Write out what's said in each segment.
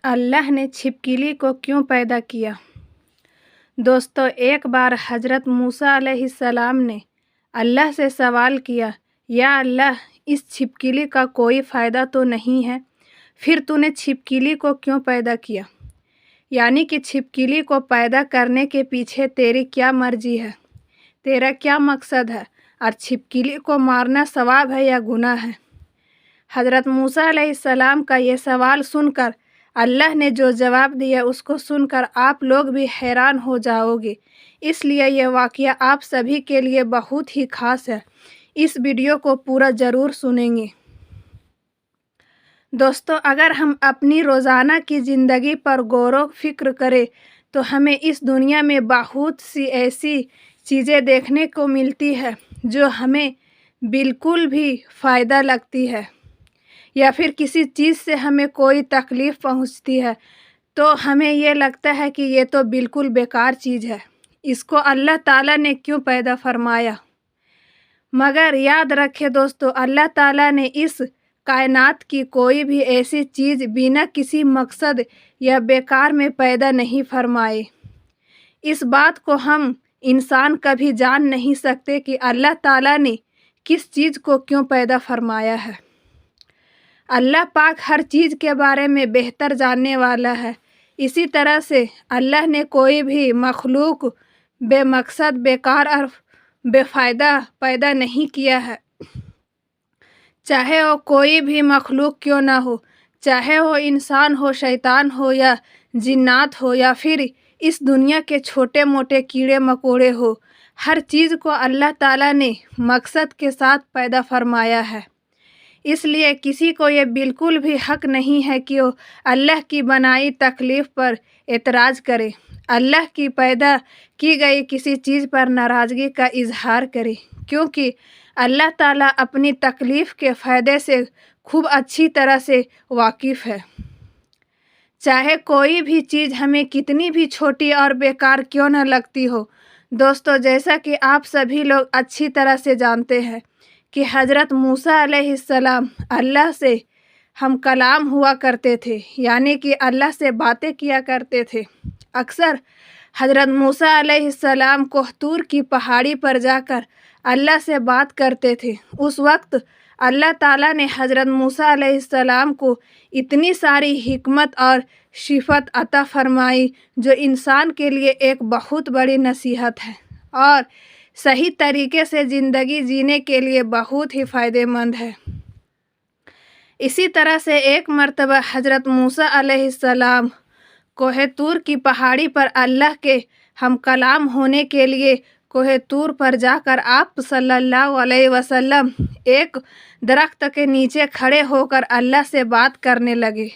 अल्लाह ने छिपकली को क्यों पैदा किया? दोस्तों, एक बार हज़रत मूसा अलैहिस्सलाम ने अल्लाह से सवाल किया, या अल्लाह, इस छिपकली का कोई फ़ायदा तो नहीं है, फिर तूने छिपकली को क्यों पैदा किया? यानी कि छिपकली को पैदा करने के पीछे तेरी क्या मर्जी है, तेरा क्या मकसद है, और छिपकली को मारना सवाब है या गुनाह है? हज़रत मूसा अलैहिस्सलाम का ये सवाल सुनकर अल्लाह ने जो जवाब दिया उसको सुनकर आप लोग भी हैरान हो जाओगे। इसलिए यह वाक़या आप सभी के लिए बहुत ही ख़ास है। इस वीडियो को पूरा ज़रूर सुनेंगे। दोस्तों, अगर हम अपनी रोज़ाना की ज़िंदगी पर गौर व फिक्र करें तो हमें इस दुनिया में बहुत सी ऐसी चीज़ें देखने को मिलती है जो हमें बिल्कुल भी फ़ायदा लगती है, या फिर किसी चीज़ से हमें कोई तकलीफ़ पहुंचती है तो हमें ये लगता है कि ये तो बिल्कुल बेकार चीज़ है, इसको अल्लाह ताला ने क्यों पैदा फरमाया। मगर याद रखें दोस्तों, अल्लाह ताला ने इस कायनात की कोई भी ऐसी चीज़ बिना किसी मकसद या बेकार में पैदा नहीं फरमाए। इस बात को हम इंसान कभी जान नहीं सकते कि अल्लाह ताला ने किस चीज़ को क्यों पैदा फरमाया है। अल्लाह पाक हर चीज़ के बारे में बेहतर जानने वाला है। इसी तरह से अल्लाह ने कोई भी मखलूक बेमकसद, बेकार और बेफ़ायदा पैदा नहीं किया है। चाहे वो कोई भी मखलूक क्यों ना हो, चाहे वो इंसान हो, शैतान हो, या जिन्नात हो, या फिर इस दुनिया के छोटे मोटे कीड़े मकोड़े हो, हर चीज़ को अल्लाह ताला ने मकसद के साथ पैदा फरमाया है। इसलिए किसी को ये बिल्कुल भी हक नहीं है कि वो अल्लाह की बनाई तकलीफ़ पर एतराज़ करे, अल्लाह की पैदा की गई किसी चीज़ पर नाराज़गी का इजहार करे, क्योंकि अल्लाह ताला अपनी तकलीफ़ के फ़ायदे से खूब अच्छी तरह से वाकिफ़ है। चाहे कोई भी चीज़ हमें कितनी भी छोटी और बेकार क्यों न लगती हो। दोस्तों, जैसा कि आप सभी लोग अच्छी तरह से जानते हैं कि हज़रत मूसा अलैहिस्सलाम अल्लाह से हम कलाम हुआ करते थे, यानी कि अल्लाह से बातें किया करते थे। अक्सर हज़रत मूसा अलैहिस्सलाम कोहतूर की पहाड़ी पर जाकर अल्लाह से बात करते थे। उस वक्त अल्लाह ताला ने हज़रत मूसा अलैहिस्सलाम को इतनी सारी हिकमत और सिफत अता फरमाई जो इंसान के लिए एक बहुत बड़ी नसीहत है और सही तरीके से ज़िंदगी जीने के लिए बहुत ही फ़ायदेमंद है। इसी तरह से एक मर्तबा हज़रत मूसा अलैहिस्सलाम कोहे तूर की पहाड़ी पर अल्लाह के हम कलाम होने के लिए कोहे तूर पर जाकर आप सल्लल्लाहु अलैहि वसल्लम एक दरख्त के नीचे खड़े होकर अल्लाह से बात करने लगे।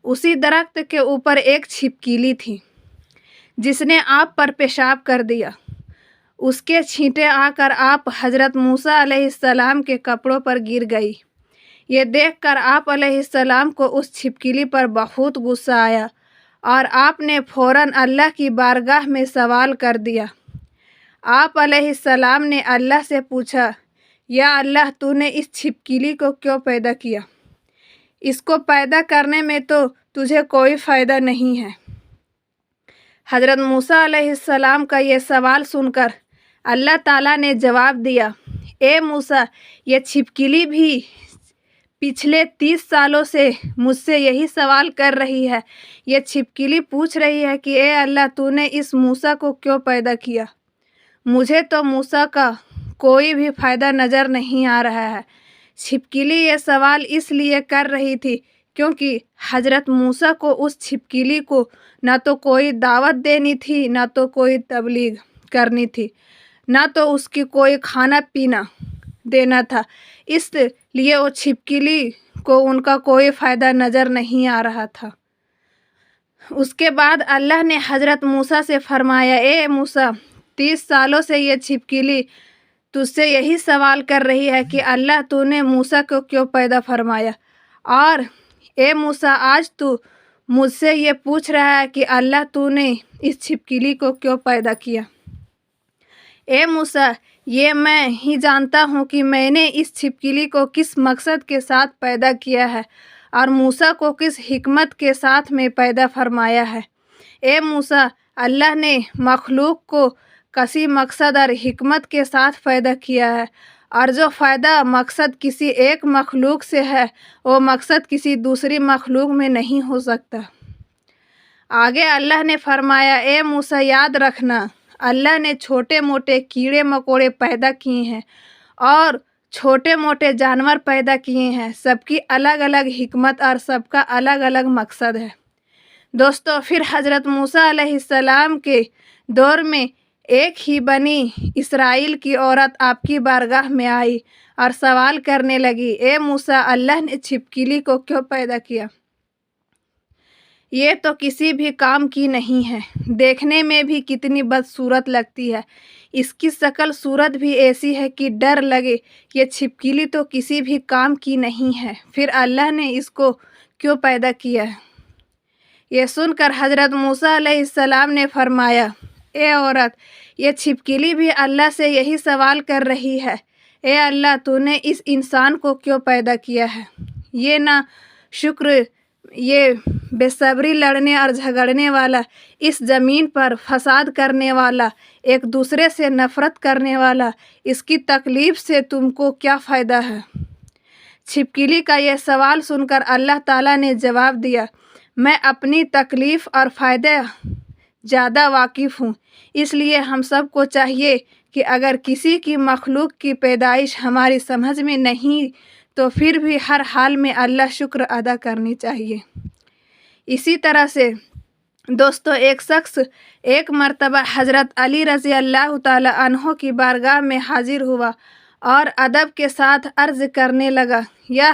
उसी दरख्त के ऊपर एक छिपकली थी जिसने आप पर पेशाब कर दिया। उसके छींटे आकर आप हज़रत मूसा अलैहिस्सलाम के कपड़ों पर गिर गई। ये देखकर आप अलैहिस्सलाम को उस छिपकली पर बहुत गुस्सा आया और आपने फ़ौरन अल्लाह की बारगाह में सवाल कर दिया। आप अलैहिस्सलाम ने अल्लाह से पूछा, या अल्लाह, तूने इस छिपकली को क्यों पैदा किया? इसको पैदा करने में तो तुझे कोई फ़ायदा नहीं है। हज़रत मूसा अलैहिस्सलाम का ये सवाल सुनकर अल्लाह ताला ने जवाब दिया, ए मूसा, ये छिपकली भी पिछले 30 सालों से मुझसे यही सवाल कर रही है। ये छिपकली पूछ रही है कि ए अल्लाह, तूने इस मूसा को क्यों पैदा किया? मुझे तो मूसा का कोई भी फ़ायदा नज़र नहीं आ रहा है। छिपकली ये सवाल इसलिए कर रही थी क्योंकि हज़रत मूसा को उस छिपकली को ना तो कोई दावत देनी थी, ना तो कोई तबलीग करनी थी, ना तो उसकी कोई खाना पीना देना था। इसलिए वो छिपकली को उनका कोई फ़ायदा नज़र नहीं आ रहा था। उसके बाद अल्लाह ने हज़रत मूसा से फरमाया, ए मूसा, 30 सालों से ये छिपकली तुझसे यही सवाल कर रही है कि अल्लाह, तूने मूसा को क्यों पैदा फरमाया, और ए मूसा, आज तू मुझसे ये पूछ रहा है कि अल्लाह, तूने इस छिपकली को क्यों पैदा किया। ए मूसा, ये मैं ही जानता हूँ कि मैंने इस छिपकली को किस मकसद के साथ पैदा किया है, اور موسیٰ کو کس حکمت کے ساتھ میں پیدا فرمایا ہے۔ اے موسیٰ، اللہ نے مخلوق کو کسی مقصد اور حکمت کے ساتھ پیدا کیا ہے، اور جو فائدہ مقصد کسی ایک مخلوق سے ہے وہ مقصد کسی دوسری مخلوق میں نہیں ہو سکتا۔ آگے اللہ نے فرمایا، اے موسیٰ یاد رکھنا، اللہ نے چھوٹے موٹے کیڑے مکوڑے پیدا کیے ہیں اور چھوٹے موٹے جانور پیدا کیے ہیں، سب کی الگ الگ حکمت اور سب کا الگ الگ مقصد ہے۔ دوستو، پھر حضرت موسیٰ علیہ السلام کے دور میں ایک ہی بنی اسرائیل کی عورت آپ کی بارگاہ میں آئی اور سوال کرنے لگی، اے موسیٰ، اللہ نے چھپکلی کو کیوں پیدا کیا؟ یہ تو کسی بھی کام کی نہیں ہے، دیکھنے میں بھی کتنی بدصورت لگتی ہے، اس کی شکل صورت بھی ایسی ہے کہ ڈر لگے۔ یہ چھپکلی تو کسی بھی کام کی نہیں ہے، پھر اللہ نے اس کو کیوں پیدا کیا ہے؟ یہ سن کر حضرت موسیٰ علیہ السلام نے فرمایا، اے عورت، یہ چھپکلی بھی اللہ سے یہی سوال کر رہی ہے، اے اللہ، تو نے اس انسان کو کیوں پیدا کیا ہے؟ یہ نا شکر، یہ بے صبری، لڑنے اور جھگڑنے والا، اس زمین پر فساد کرنے والا، ایک دوسرے سے نفرت کرنے والا، اس کی تکلیف سے تم کو کیا فائدہ ہے؟ چھپکلی کا یہ سوال سن کر اللہ تعالیٰ نے جواب دیا، میں اپنی تکلیف اور فائدے زیادہ واقف ہوں، اس لیے ہم سب کو چاہیے کہ اگر کسی کی مخلوق کی پیدائش ہماری سمجھ میں نہیں تو پھر بھی ہر حال میں اللہ شکر ادا کرنی چاہیے۔ اسی طرح سے دوستو، ایک شخص ایک مرتبہ حضرت علی رضی اللہ تعالی عنہ کی بارگاہ میں حاضر ہوا اور ادب کے ساتھ عرض کرنے لگا، یا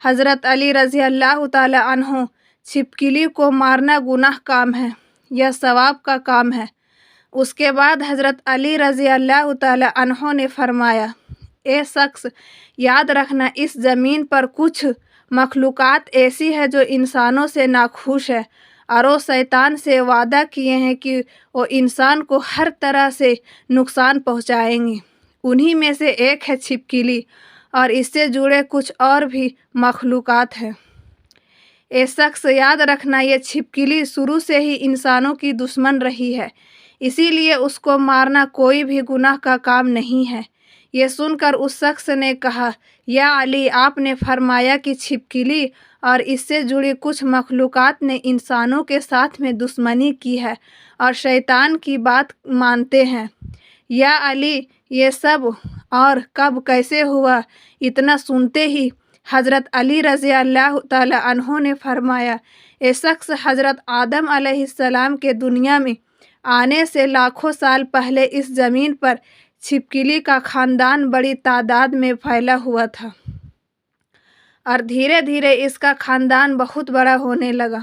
حضرت علی رضی اللہ تعالی عنہ، چھپکلی کو مارنا گناہ کام ہے یا ثواب کا کام ہے؟ اس کے بعد حضرت علی رضی اللہ تعالی عنہ نے فرمایا، اے شخص، یاد رکھنا، اس زمین پر کچھ مخلوقات ایسی ہے جو انسانوں سے ناخوش ہے، اور وہ شیطان سے وعدہ کیے ہیں کہ وہ انسان کو ہر طرح سے نقصان پہنچائیں گے۔ انہی میں سے ایک ہے چھپکلی، اور اس سے جڑے کچھ اور بھی مخلوقات ہیں۔ اے شخص، یاد رکھنا، یہ چھپکلی شروع سے ہی انسانوں کی دشمن رہی ہے، اسی لیے اس کو مارنا کوئی بھی گناہ کا کام نہیں ہے۔ یہ سن کر اس شخص نے کہا، یا علی، آپ نے فرمایا کہ چھپکلی اور اس سے جڑی کچھ مخلوقات نے انسانوں کے ساتھ میں دشمنی کی ہے اور شیطان کی بات مانتے ہیں۔ یا علی، یہ سب اور کب کیسے ہوا؟ اتنا سنتے ہی حضرت علی رضی اللہ تعالی عنہ نے فرمایا، اے شخص، حضرت آدم علیہ السلام کے دنیا میں آنے سے لاکھوں سال پہلے اس زمین پر چھپکلی کا خاندان بڑی تعداد میں پھیلا ہوا تھا، اور دھیرے دھیرے اس کا خاندان بہت بڑا ہونے لگا،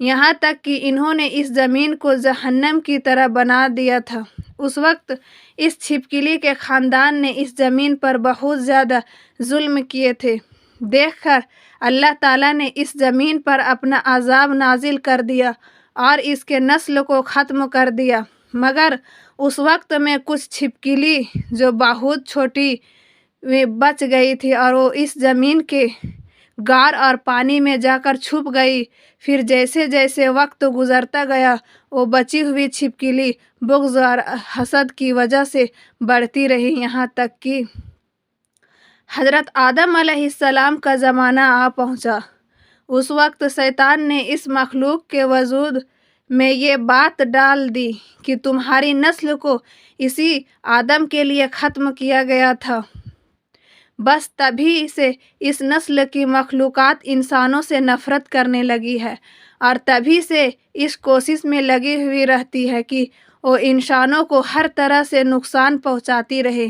یہاں تک کہ انہوں نے اس زمین کو جہنم کی طرح بنا دیا تھا۔ اس وقت اس چھپکلی کے خاندان نے اس زمین پر بہت زیادہ ظلم کیے تھے۔ دیکھ کر اللہ تعالیٰ نے اس زمین پر اپنا عذاب نازل کر دیا اور اس کے نسل کو ختم کر دیا، مگر اس وقت میں کچھ چھپکلی جو بہت چھوٹی بچ گئی تھی اور وہ اس زمین کے غار اور پانی میں جا کر چھپ گئی۔ پھر جیسے جیسے وقت گزرتا گیا، وہ بچی ہوئی چھپکلی بغض اور حسد کی وجہ سے بڑھتی رہی، یہاں تک کہ حضرت آدم علیہ السلام کا زمانہ آ پہنچا۔ اس وقت شیطان نے اس مخلوق کے وجود میں یہ بات ڈال دی کہ تمہاری نسل کو اسی آدم کے لیے ختم کیا گیا تھا، بس تبھی سے اس نسل کی مخلوقات انسانوں سے نفرت کرنے لگی ہے، اور تبھی سے اس کوشش میں لگی ہوئی رہتی ہے کہ وہ انسانوں کو ہر طرح سے نقصان پہنچاتی رہے۔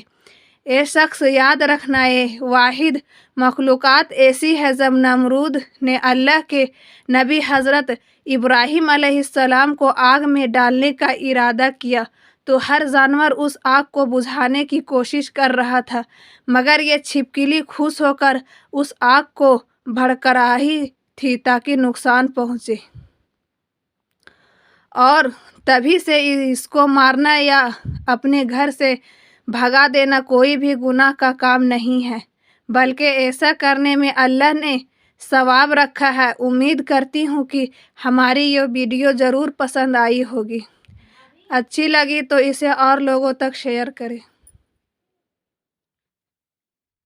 اے شخص، یاد رکھنا، یہ واحد مخلوقات ایسی ہے جب نمرود نے اللہ کے نبی حضرت ابراہیم علیہ السلام کو آگ میں ڈالنے کا ارادہ کیا تو ہر جانور اس آگ کو بجھانے کی کوشش کر رہا تھا، مگر یہ چھپکلی خوش ہو کر اس آگ کو بھڑکا رہی تھی تاکہ نقصان پہنچے، اور تبھی سے اس کو مارنا یا اپنے گھر سے بھگا دینا کوئی بھی گناہ کا کام نہیں ہے، بلکہ ایسا کرنے میں اللہ نے ثواب رکھا ہے۔ امید کرتی ہوں کہ ہماری یہ ویڈیو ضرور پسند آئی ہوگی۔ اچھی لگی تو اسے اور لوگوں تک شیئر کریں۔